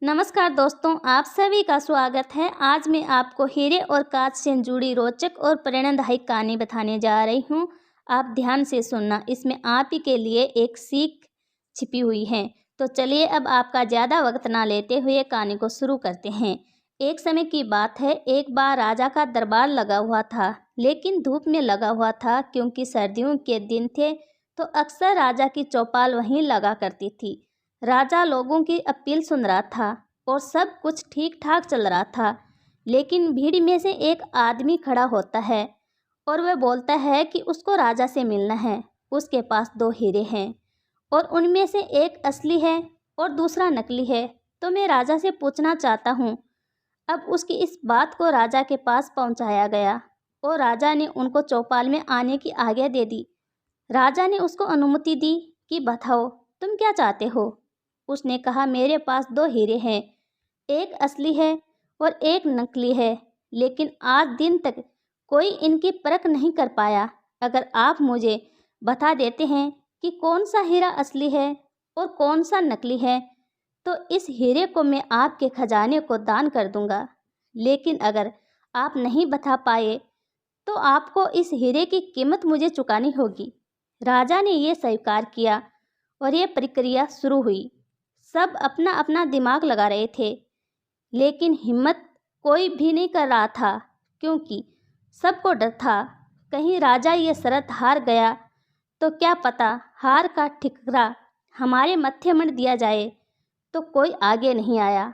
नमस्कार दोस्तों, आप सभी का स्वागत है। आज मैं आपको हीरे और कांच से जुड़ी रोचक और प्रेरणादायक कहानी बताने जा रही हूँ। आप ध्यान से सुनना, इसमें आप ही के लिए एक सीख छिपी हुई है। तो चलिए अब आपका ज़्यादा वक्त ना लेते हुए कहानी को शुरू करते हैं। एक समय की बात है, एक बार राजा का दरबार लगा हुआ था, लेकिन धूप में लगा हुआ था क्योंकि सर्दियों के दिन थे, तो अक्सर राजा की चौपाल वहीं लगा करती थी। राजा लोगों की अपील सुन रहा था और सब कुछ ठीक ठाक चल रहा था, लेकिन भीड़ में से एक आदमी खड़ा होता है और वह बोलता है कि उसको राजा से मिलना है। उसके पास दो हीरे हैं और उनमें से एक असली है और दूसरा नकली है, तो मैं राजा से पूछना चाहता हूँ। अब उसकी इस बात को राजा के पास पहुँचाया गया और राजा ने उनको चौपाल में आने की आज्ञा दे दी। राजा ने उसको अनुमति दी कि बताओ तुम क्या चाहते हो। उसने कहा, मेरे पास दो हीरे हैं, एक असली है और एक नकली है, लेकिन आज दिन तक कोई इनकी परख नहीं कर पाया। अगर आप मुझे बता देते हैं कि कौन सा हीरा असली है और कौन सा नकली है, तो इस हीरे को मैं आपके खजाने को दान कर दूंगा। लेकिन अगर आप नहीं बता पाए तो आपको इस हीरे की कीमत मुझे चुकानी होगी। राजा ने यह स्वीकार किया और यह प्रक्रिया शुरू हुई। सब अपना अपना दिमाग लगा रहे थे, लेकिन हिम्मत कोई भी नहीं कर रहा था, क्योंकि सबको डर था कहीं राजा ये शर्त हार गया तो क्या पता हार का ठिकरा हमारे मत्थे मढ़ दिया जाए। तो कोई आगे नहीं आया।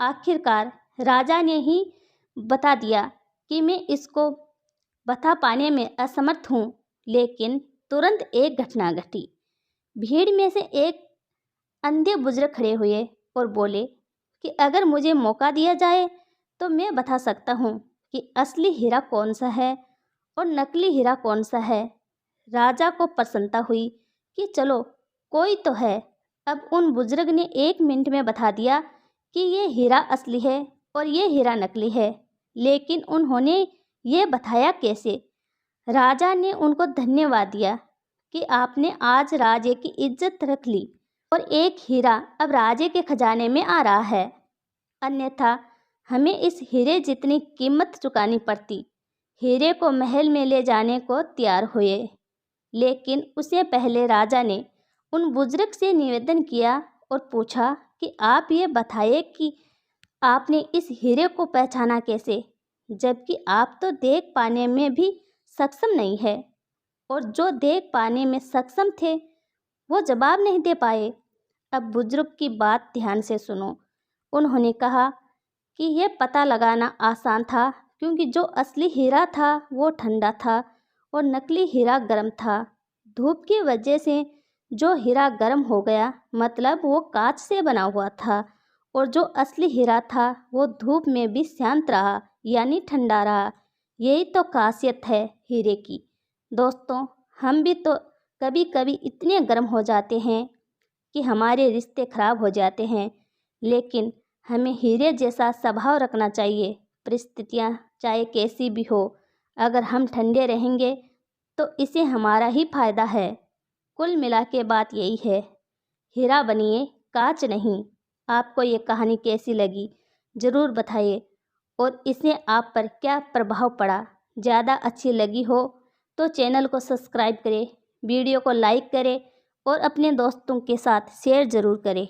आखिरकार राजा ने ही बता दिया कि मैं इसको बता पाने में असमर्थ हूँ। लेकिन तुरंत एक घटना घटी। भीड़ में से एक अंधे बुजुर्ग खड़े हुए और बोले कि अगर मुझे मौका दिया जाए तो मैं बता सकता हूँ कि असली हीरा कौन सा है और नकली हीरा कौन सा है। राजा को प्रसन्नता हुई कि चलो कोई तो है। अब उन बुजुर्ग ने 1 मिनट में बता दिया कि ये हीरा असली है और ये हीरा नकली है। लेकिन उन्होंने ये बताया कैसे? राजा ने उनको धन्यवाद दिया कि आपने आज राजे की इज्जत रख ली और एक हीरा अब राजे के खजाने में आ रहा है, अन्यथा हमें इस हीरे जितनी कीमत चुकानी पड़ती। हीरे को महल में ले जाने को तैयार हुए, लेकिन उससे पहले राजा ने उन बुजुर्ग से निवेदन किया और पूछा कि आप ये बताइए कि आपने इस हीरे को पहचाना कैसे, जबकि आप तो देख पाने में भी सक्षम नहीं है। और जो देख पाने में सक्षम थे वो जवाब नहीं दे पाए। अब बुजुर्ग की बात ध्यान से सुनो। उन्होंने कहा कि यह पता लगाना आसान था, क्योंकि जो असली हीरा था वो ठंडा था और नकली हीरा गर्म था। धूप की वजह से जो हीरा गर्म हो गया, मतलब वो कांच से बना हुआ था, और जो असली हीरा था वो धूप में भी शांत रहा, यानी ठंडा रहा। यही तो खासियत है हीरे की। दोस्तों, हम भी तो कभी कभी इतने गर्म हो जाते हैं कि हमारे रिश्ते खराब हो जाते हैं, लेकिन हमें हीरे जैसा स्वभाव रखना चाहिए। परिस्थितियाँ चाहे कैसी भी हो, अगर हम ठंडे रहेंगे तो इसे हमारा ही फायदा है। कुल मिला के बात यही है, हीरा बनिए, कांच नहीं। आपको ये कहानी कैसी लगी ज़रूर बताइए, और इससे आप पर क्या प्रभाव पड़ा। ज़्यादा अच्छी लगी हो तो चैनल को सब्सक्राइब करें, वीडियो को लाइक करें और अपने दोस्तों के साथ शेयर ज़रूर करें।